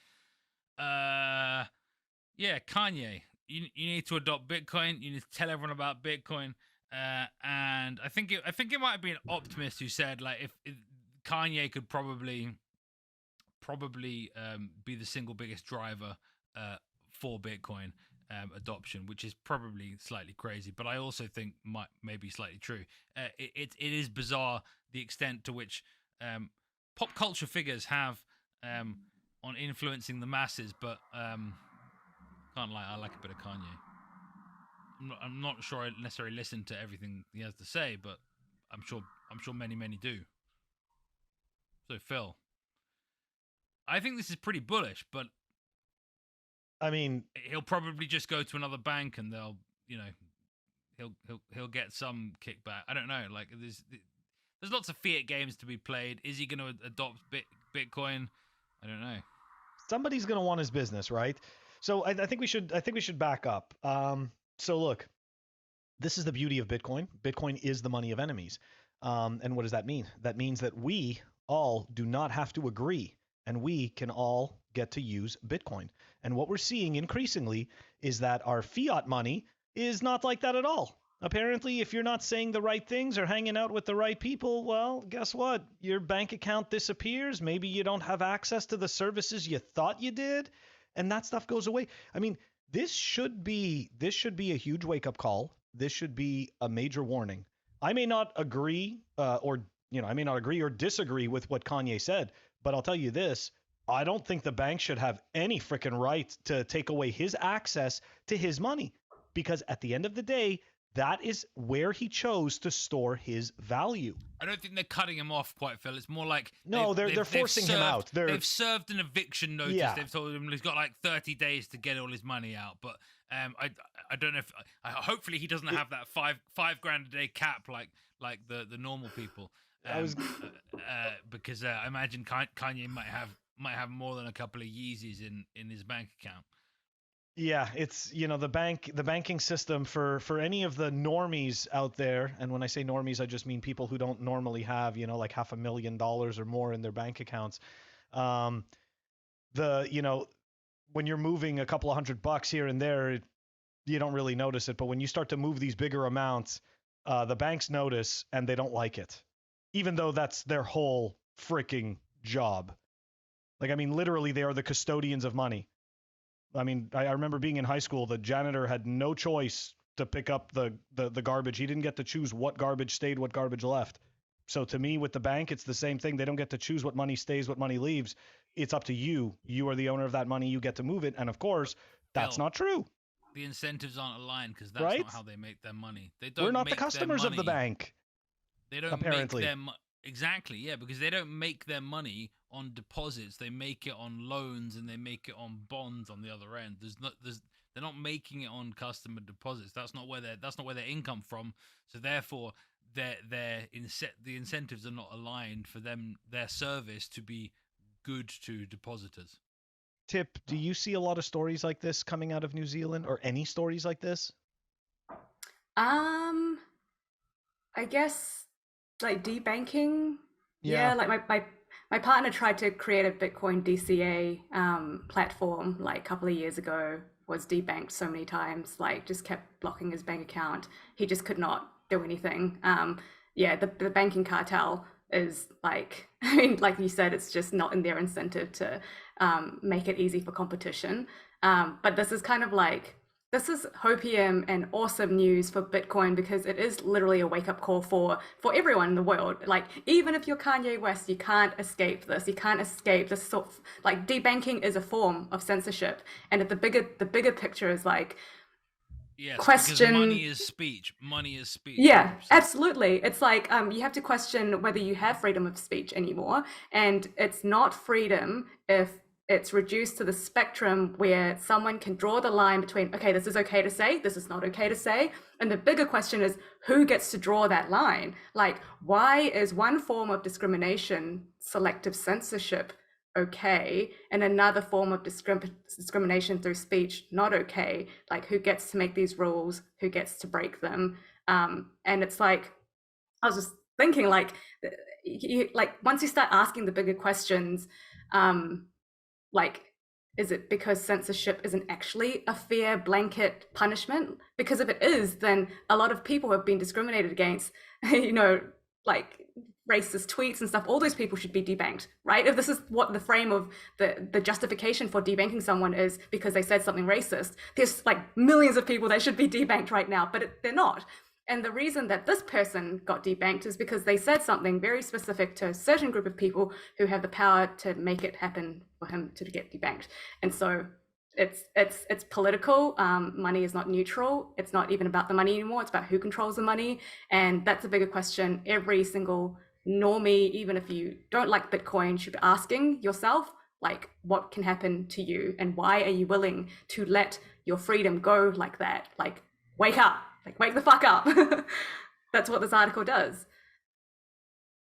Yeah, Kanye, you need to adopt Bitcoin. You need to tell everyone about Bitcoin. And I think it might have been Optimist who said, like, if Kanye could probably be the single biggest driver for Bitcoin adoption, which is probably slightly crazy, but I also think may be slightly true. It is bizarre the extent to which pop culture figures have on influencing the masses, but can't lie, I like a bit of Kanye. I'm not sure I necessarily listen to everything he has to say, but I'm sure many do. So Phil, I think this is pretty bullish, but I mean, he'll probably just go to another bank and they'll, he'll get some kickback. I don't know. Like there's lots of fiat games to be played. Is he going to adopt Bitcoin? I don't know. Somebody's going to want his business, right? So I think we should back up. So look, this is the beauty of Bitcoin. Bitcoin is the money of enemies. And what does that mean? That means that we all do not have to agree, and we can all get to use Bitcoin. And what we're seeing increasingly is that our fiat money is not like that at all. Apparently, if you're not saying the right things or hanging out with the right people, well, guess what? Your bank account disappears. Maybe you don't have access to the services you thought you did, and that stuff goes away. I mean, this should be a huge wake-up call. This should be a major warning. I may not agree I may not agree or disagree with what Kanye said, but I'll tell you this. I don't think the bank should have any freaking right to take away his access to his money, because at the end of the day, that is where he chose to store his value. I don't think they're cutting him off quite, Phil. It's more like no, they're forcing him out. They've served an eviction notice. Yeah. They've told him he's got like 30 days to get all his money out. But I don't know if hopefully he doesn't have that five grand a day cap like the normal people. Because I imagine Kanye might have more than a couple of Yeezys in his bank account. Yeah, it's, the banking system for any of the normies out there, and when I say normies, I just mean people who don't normally have, like $500,000 or more in their bank accounts. When you're moving a couple of $100 here and there, you don't really notice it, but when you start to move these bigger amounts, the banks notice and they don't like it, even though that's their whole freaking job. Like, I mean, literally, they are the custodians of money. I mean, I remember being in high school, the janitor had no choice to pick up the garbage. He didn't get to choose what garbage stayed, what garbage left. So to me, with the bank, it's the same thing. They don't get to choose what money stays, what money leaves. It's up to you. You are the owner of that money. You get to move it. And of course, that's not true. The incentives aren't aligned because that's right? not how they make their money. They don't. We're not the customers of the bank. They don't apparently. make their exactly, yeah, because they don't make their money on deposits. They make it on loans and they make it on bonds on the other end. They're not making it on customer deposits. That's not where their income from. So therefore, the incentives are not aligned for their service to be good to depositors. Tip, do you see a lot of stories like this coming out of New Zealand, or any stories like this? I guess like debanking. Yeah, like my partner tried to create a Bitcoin DCA platform like a couple of years ago, was debanked so many times, like just kept blocking his bank account. He just could not do anything. The banking cartel is like, I mean, like you said, it's just not in their incentive to make it easy for competition. But this is kind of like, this is hopium and awesome news for Bitcoin, because it is literally a wake-up call for everyone in the world. Like, even if you're Kanye West, you can't escape this. You can't escape this sort of, like, debanking is a form of censorship. And the bigger picture is like, yes, question. Money is speech. Money is speech. Yeah, 100%. Absolutely. It's like you have to question whether you have freedom of speech anymore. And it's not freedom if it's reduced to the spectrum where someone can draw the line between, okay, this is okay to say, this is not okay to say. And the bigger question is, who gets to draw that line? Like, why is one form of discrimination, selective censorship, okay, and another form of discrimination through speech not okay? Like, who gets to make these rules? Who gets to break them? And it's like, I was just thinking, like once you start asking the bigger questions, like, is it because censorship isn't actually a fair blanket punishment? Because if it is, then a lot of people have been discriminated against, like racist tweets and stuff. All those people should be debanked, right? If this is what the frame of the justification for debanking someone is because they said something racist, there's like millions of people that should be debanked right now, but they're not. And the reason that this person got debanked is because they said something very specific to a certain group of people who have the power to make it happen for him to get debanked. And so it's political. Money is not neutral. It's not even about the money anymore. It's about who controls the money. And that's a bigger question every single normie, even if you don't like Bitcoin, should be asking yourself, like, what can happen to you? And why are you willing to let your freedom go like that? Like, wake up. Like, wake the fuck up. That's what this article does.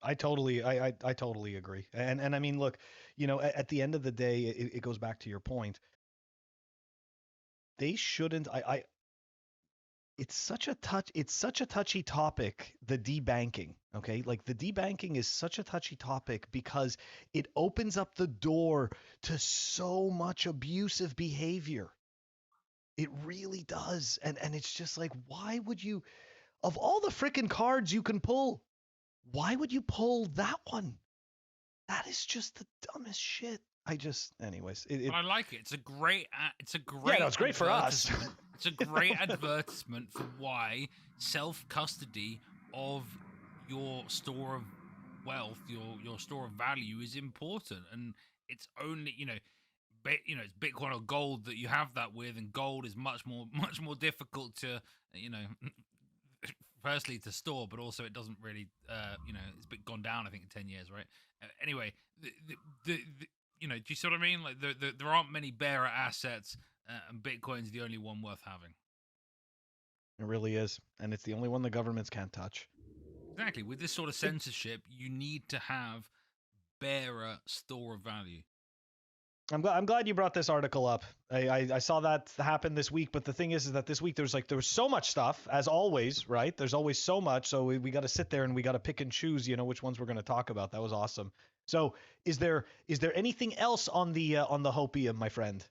I totally agree. And I mean, look, at the end of the day, it goes back to your point. They shouldn't. It's such a touchy topic, the debanking. Okay, like the debanking is such a touchy topic because it opens up the door to so much abusive behavior. It really does. And it's just like, why would you, of all the freaking cards you can pull, why would you pull that one? That is just the dumbest shit. Anyways. But I like it. It's great. Yeah, no, it's great for us. It's a great advertisement for why self-custody of your store of wealth, your store of value is important. And it's only, it's Bitcoin or gold that you have that with, and gold is much more difficult to, firstly to store, but also it doesn't really, it's been gone down, I think, in 10 years, right? Anyway, do you see what I mean? Like there aren't many bearer assets, and Bitcoin's the only one worth having. It really is, and it's the only one the governments can't touch. Exactly. With this sort of censorship, you need to have bearer store of value. I'm glad you brought this article up. I saw that happen this week, but the thing is that this week there was so much stuff, as always, right? There's always so much, so we got to sit there and we got to pick and choose, which ones we're going to talk about. That was awesome. So, is there anything else on the Hopium, my friend?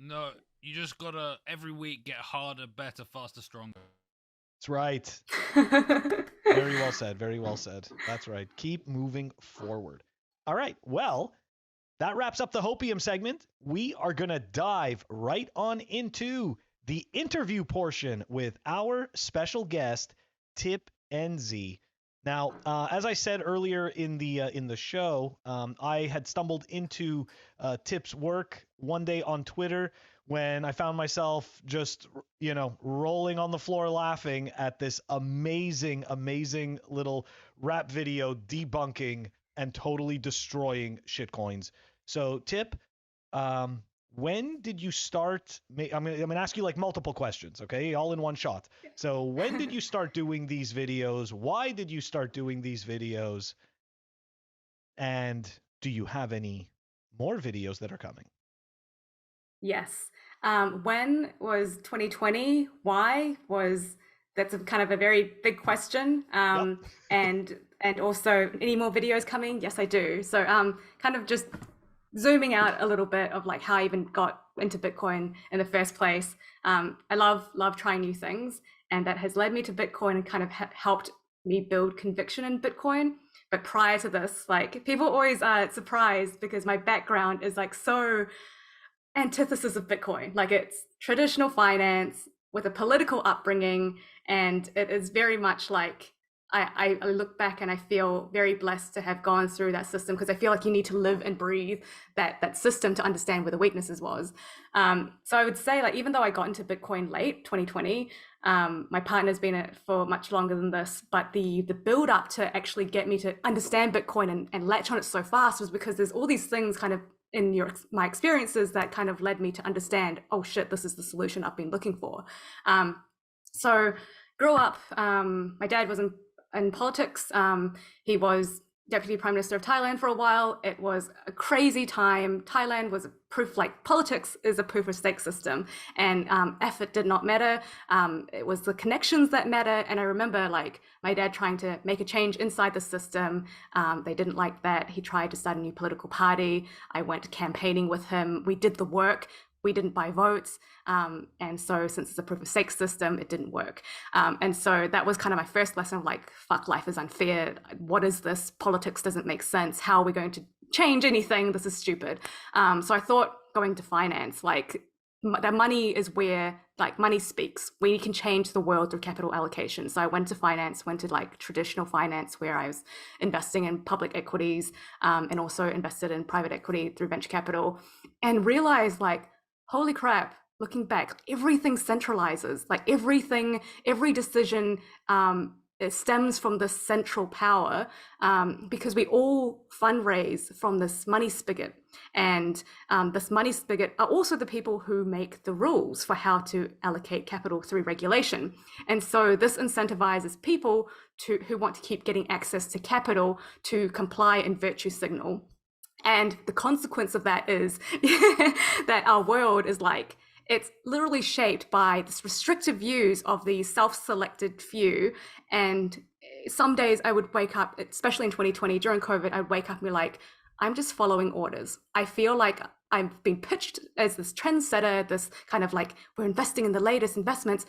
No, you just gotta every week get harder, better, faster, stronger. That's right. Very well said. Very well said. That's right. Keep moving forward. All right. Well, that wraps up the Hopium segment. We are going to dive right on into the interview portion with our special guest, Tip NZ. Now, as I said earlier in the show, I had stumbled into Tip's work one day on Twitter when I found myself just, rolling on the floor laughing at this amazing, amazing little rap video debunking and totally destroying shitcoins. So, Tip, when did you start? I'm gonna ask you like multiple questions, okay? All in one shot. So, when did you start doing these videos? Why did you start doing these videos? And do you have any more videos that are coming? Yes. When was 2020? Why was that's kind of a very big question. Yep. And also, any more videos coming? Yes, I do. So kind of just zooming out a little bit of like how I even got into Bitcoin in the first place. I love trying new things, and that has led me to Bitcoin and kind of helped me build conviction in Bitcoin. But prior to this, like people always are surprised because my background is like so antithesis of Bitcoin. Like it's traditional finance with a political upbringing, and it is very much like I look back and I feel very blessed to have gone through that system, because I feel like you need to live and breathe that system to understand where the weaknesses was. So I would say, like, even though I got into Bitcoin late 2020, my partner's been in it for much longer than this, but the build up to actually get me to understand Bitcoin and latch on it so fast was because there's all these things kind of in my experiences that kind of led me to understand, oh shit, this is the solution I've been looking for. So grew up, my dad was in politics. He was Deputy Prime Minister of Thailand for a while. It was a crazy time. Thailand was a proof, like politics is a proof of stake system, and effort did not matter. It was the connections that matter. And I remember like my dad trying to make a change inside the system. They didn't like that. He tried to start a new political party. I went campaigning with him. We did the work. We didn't buy votes. And so since it's a proof of stake system, it didn't work. And so that was kind of my first lesson of like, fuck, life is unfair. What is this? Politics doesn't make sense. How are we going to change anything? This is stupid. So I thought going to finance, like that money is where like money speaks. We can change the world through capital allocation. So I went to finance, went to like traditional finance where I was investing in public equities and also invested in private equity through venture capital, and realized like, holy crap, looking back, everything centralizes, like every decision it stems from this central power, because we all fundraise from this money spigot. And this money spigot are also the people who make the rules for how to allocate capital through regulation. And so this incentivizes people who want to keep getting access to capital to comply and virtue signal. And the consequence of that is that our world is like, it's literally shaped by this restrictive views of the self-selected few. And some days I would wake up, especially in 2020 during COVID, I'd wake up and be like, I'm just following orders. I feel like I've been pitched as this trendsetter, this kind of like, we're investing in the latest investments.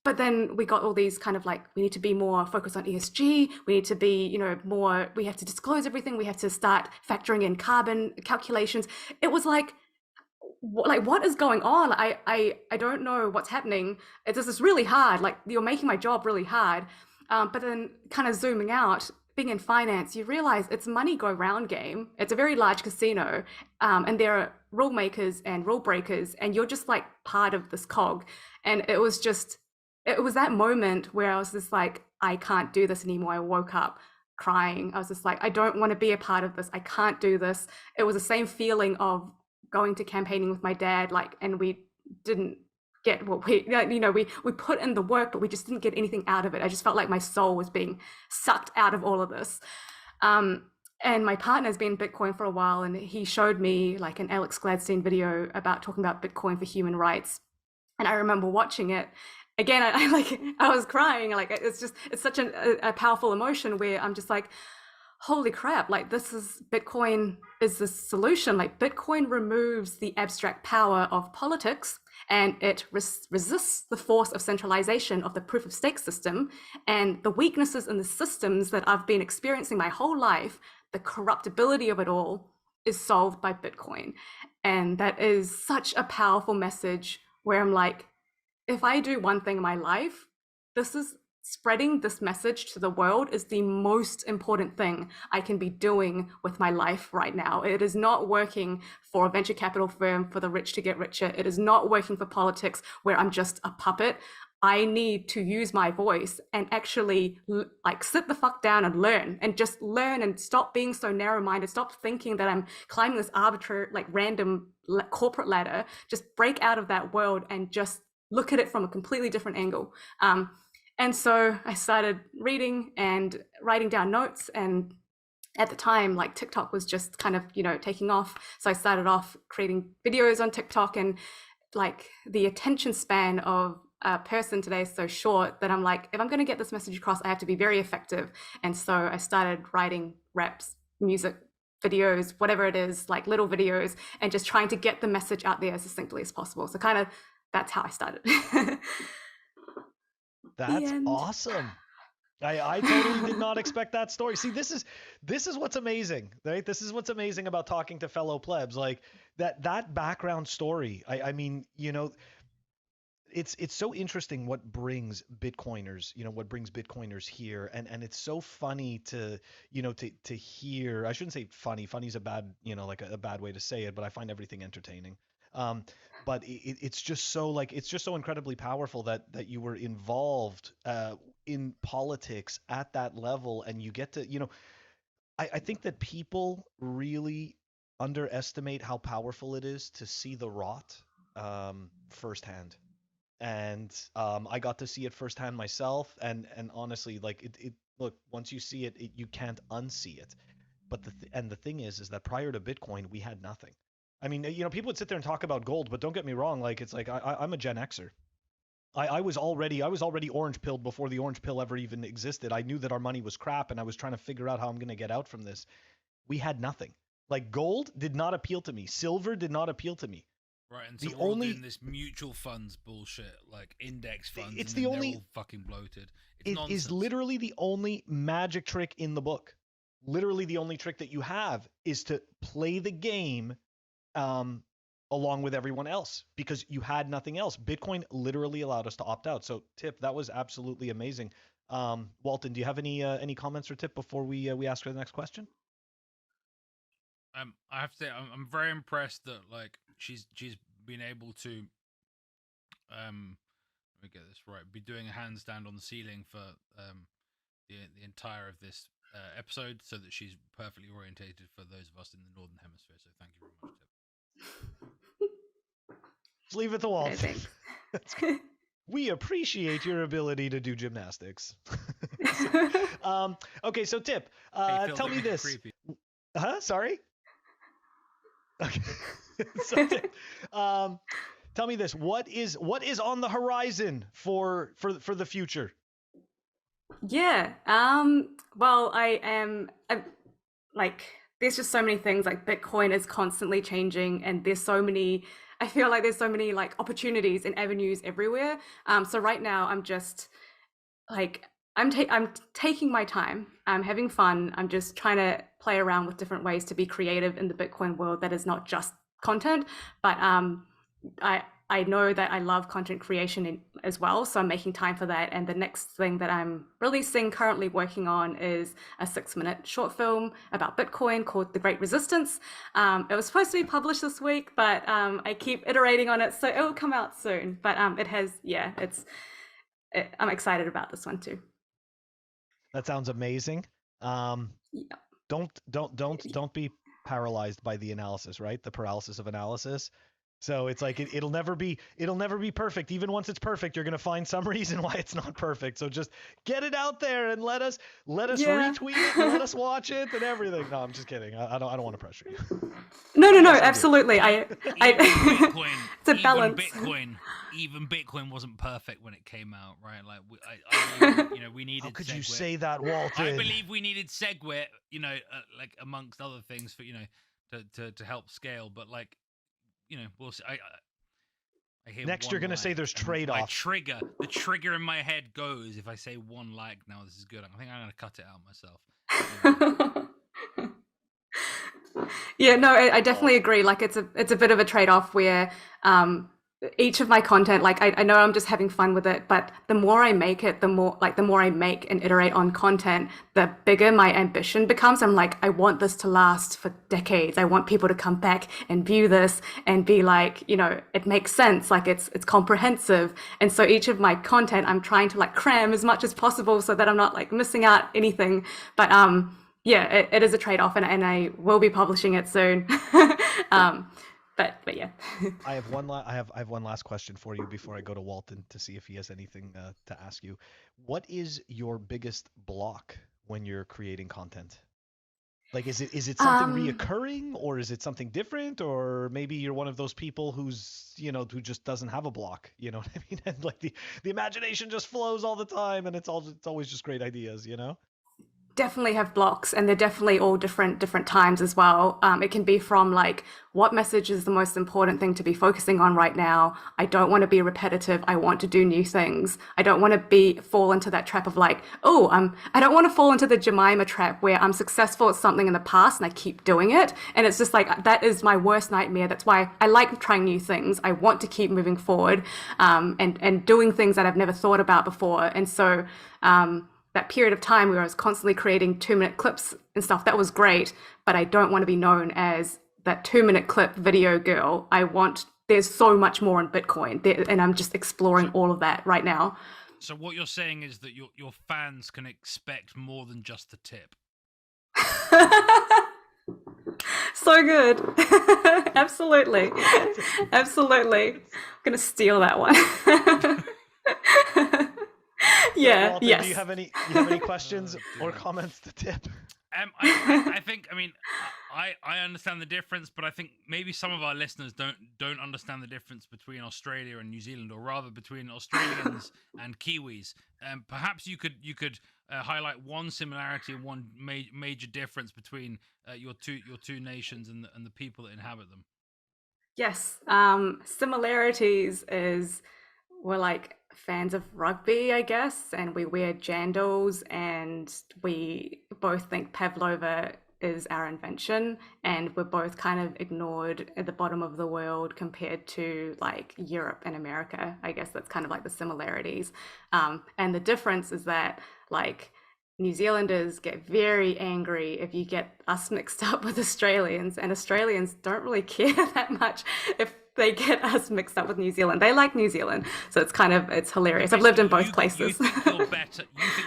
But then we got all these kind of like, we need to be more focused on ESG. We need to be, more, we have to disclose everything. We have to start factoring in carbon calculations. It was like what is going on? I don't know what's happening. This is really hard. Like you're making my job really hard. But then kind of zooming out, being in finance, you realize it's a money go round game. It's a very large casino, and there are rule makers and rule breakers, and you're just like part of this cog. And it was just it was that moment where I was just like, I can't do this anymore. I woke up crying. I was just like, I don't want to be a part of this. I can't do this. It was the same feeling of going to campaigning with my dad, like, and we didn't get what we put in the work, but we just didn't get anything out of it. I just felt like my soul was being sucked out of all of this. And my partner's been Bitcoin for a while, and he showed me like an Alex Gladstein video about talking about Bitcoin for human rights. And I remember watching it again. I was crying. Like, it's such a powerful emotion where I'm just like, holy crap, like Bitcoin is the solution. Like, Bitcoin removes the abstract power of politics, and it resists the force of centralization of the proof of stake system, and the weaknesses in the systems that I've been experiencing my whole life. The corruptibility of it all is solved by Bitcoin. And that is such a powerful message where I'm like, if I do one thing in my life, spreading this message to the world is the most important thing I can be doing with my life right now. It is not working for a venture capital firm for the rich to get richer. It is not working for politics where I'm just a puppet. I need to use my voice and actually like sit the fuck down and learn and stop being so narrow-minded. Stop thinking that I'm climbing this arbitrary, like random corporate ladder. Just break out of that world and just look at it from a completely different angle. And so I started reading and writing down notes. And at the time, like, TikTok was just kind of, taking off. So I started off creating videos on TikTok, and like the attention span of a person today is so short that I'm like, if I'm going to get this message across, I have to be very effective. And so I started writing raps, music, videos, whatever it is, like little videos, and just trying to get the message out there as succinctly as possible. So kind of that's how I started. That's awesome. I totally did not expect that story. See, this is what's amazing, right? This is what's amazing about talking to fellow plebs, like that background story. I mean, it's so interesting what brings Bitcoiners here, and it's so funny to hear. I shouldn't say funny. Funny's a bad, like a bad way to say it, but I find everything entertaining. But it's just so incredibly powerful that you were involved in politics at that level, and you get to, I think that people really underestimate how powerful it is to see the rot firsthand. And I got to see it firsthand myself, and honestly, like look, once you see it, you can't unsee it. But the thing is that prior to Bitcoin, we had nothing. I mean, people would sit there and talk about gold, but don't get me wrong. Like, it's like I'm a Gen Xer. I was already orange pilled before the orange pill ever even existed. I knew that our money was crap, and I was trying to figure out how I'm going to get out from this. We had nothing. Like, gold did not appeal to me. Silver did not appeal to me. Right, and so we're all doing this mutual funds bullshit, like index funds. It's they're all fucking bloated. It's nonsense. Is literally the only magic trick in the book. Literally the only trick that you have is to play the game along with everyone else, because you had nothing else. Bitcoin literally allowed us to opt out. So, Tip, that was absolutely amazing. Walton, do you have any comments or Tip before we ask her the next question? I have to say I'm very impressed that like she's been able to let me get this right, be doing a handstand on the ceiling for the entire of this episode, so that she's perfectly orientated for those of us in the Northern Hemisphere. So thank you very much, Tip. Just leave it to Walton. We appreciate your ability to do gymnastics. Okay, so Tip, tell me this. Creepy. Sorry? Okay. So, Tip, tell me this. What is on the horizon for the future? Yeah. Well, I'm like, there's just so many things. Like, Bitcoin is constantly changing, and I feel like there's so many like opportunities and avenues everywhere. So right now I'm just like, I'm taking my time. I'm having fun. I'm just trying to play around with different ways to be creative in the Bitcoin world that is not just content. But I know that I love content creation as well, so I'm making time for that. And the next thing that I'm currently working on, is a 6-minute short film about Bitcoin called The Great Resistance. It was supposed to be published this week, but I keep iterating on it, so it will come out soon. But it has, I'm excited about this one too. That sounds amazing. Yeah. Don't be paralyzed by the analysis, right? The paralysis of analysis. So it's like it'll never be perfect. Even once it's perfect, you're gonna find some reason why it's not perfect. So just get it out there and let us retweet it, and let us watch it and everything. No, I'm just kidding. I don't want to pressure you. No, Yes, I absolutely. Bitcoin, It's a balance. Even Bitcoin wasn't perfect when it came out, right? Like, we needed. How could SegWit. you say that, Walton? I believe we needed SegWit, like amongst other things for, to help scale. But like, we'll see. I hear Next, you're gonna say there's trade-offs. The trigger in my head goes if I say one like. Now this is good. I think I'm gonna cut it out myself. Yeah, no, I definitely agree. Like it's a bit of a trade-off where each of my content, like I know I'm just having fun with it, but the more I make it, the more I make and iterate on content, the bigger my ambition becomes. I'm like, I want this to last for decades. I want people to come back and view this and be like, it makes sense. Like it's comprehensive. And so each of my content, I'm trying to like cram as much as possible so that I'm not like missing out anything. But yeah, it is a trade-off, and I will be publishing it soon. But yeah. I have one last question for you before I go to Walton to see if he has anything to ask you. What is your biggest block when you're creating content? Like, is it something reoccurring, or is it something different, or maybe you're one of those people who just doesn't have a block? You know what I mean? And like the imagination just flows all the time, and it's always just great ideas, Definitely have blocks, and they're definitely all different times as well. It can be from like, what message is the most important thing to be focusing on right now? I don't want to be repetitive. I want to do new things. I don't want to fall into that trap of like, I don't want to fall into the Jemima trap where I'm successful at something in the past and I keep doing it. And it's just like, that is my worst nightmare. That's why I like trying new things. I want to keep moving forward, and doing things that I've never thought about before. And so, that period of time where I was constantly creating 2-minute clips and stuff, that was great, but I don't want to be known as that 2-minute clip video girl. There's so much more in Bitcoin, and I'm just exploring all of that right now. So what you're saying is that your fans can expect more than just the tip. So good. Absolutely. I'm gonna steal that one. Yeah. Walton, yes. Do you have any questions or comments to Tip? I think. I mean, I understand the difference, but I think maybe some of our listeners don't understand the difference between Australia and New Zealand, or rather between Australians and Kiwis. Perhaps you could highlight one similarity and one major difference between your two nations and the people that inhabit them. Yes. Similarities is we're like fans of rugby, I guess, and we wear jandals, and we both think pavlova is our invention, and we're both kind of ignored at the bottom of the world compared to like Europe and America. I guess that's kind of like the similarities. And the difference is that like New Zealanders get very angry if you get us mixed up with Australians, and Australians don't really care that much if they get us mixed up with New Zealand. They like New Zealand, so it's hilarious. I've lived in both places. You think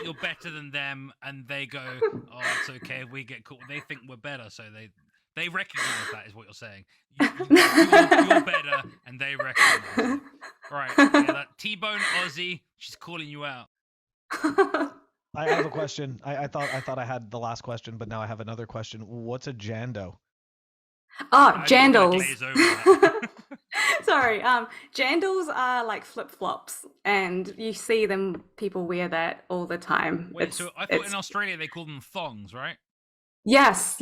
you're better than them, and they go, "Oh, it's okay if we get caught." They think we're better, so they recognize that is what you're saying. You're better, and they recognize it. Right? Yeah, that T-Bone Aussie, she's calling you out. I have a question. I thought I had the last question, but now I have another question. What's a jando? Oh, jandals. Sorry. Jandals are like flip-flops, and you see them, people wear that all the time. Wait, so I thought in Australia they call them thongs, right? Yes.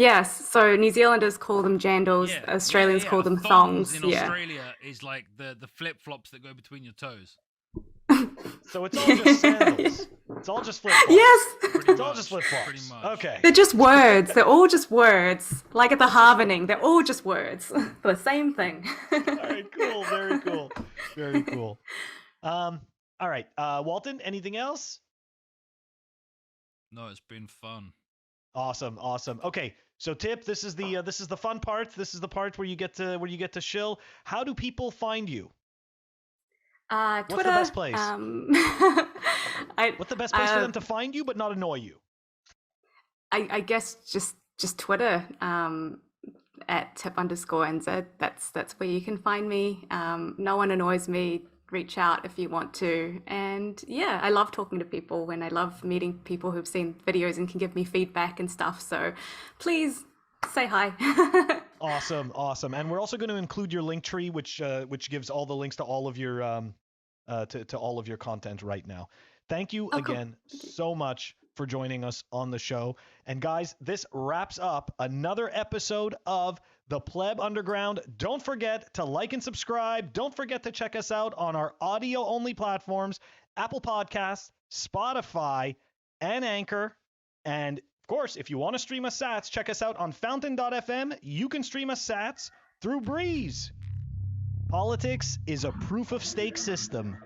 So New Zealanders call them jandals, Australians call them thongs. In Australia is like the flip-flops that go between your toes. So it's all just sandals. It's all just flip-flops. Yes. It's all just flip-flops. Pretty much. Okay. They're just words. They're all just words. Like at the Harvening, they're all just words for the same thing. All right, cool. Very cool. Very cool. All right, Walton, anything else? No, it's been fun. Awesome. Okay, so Tip, this is the fun part. This is the part where you get to shill. How do people find you? Twitter. What's the best place? What's the best place for them to find you but not annoy you? I guess just Twitter. At @tip_NZ. That's where you can find me. No one annoys me. Reach out if you want to. And yeah, I love talking to people, and I love meeting people who've seen videos and can give me feedback and stuff. So please say hi. Awesome. And we're also going to include your link tree, which gives all the links to all of your to all of your content right now. Thank you again so much for joining us on the show. And guys, this wraps up another episode of the Pleb Underground. Don't forget to like and subscribe. Don't forget to check us out on our audio-only platforms, Apple Podcasts, Spotify, and Anchor. And of course, if you want to stream us sats, check us out on fountain.fm. You can stream us sats through Breeze. Politics is a proof-of-stake system.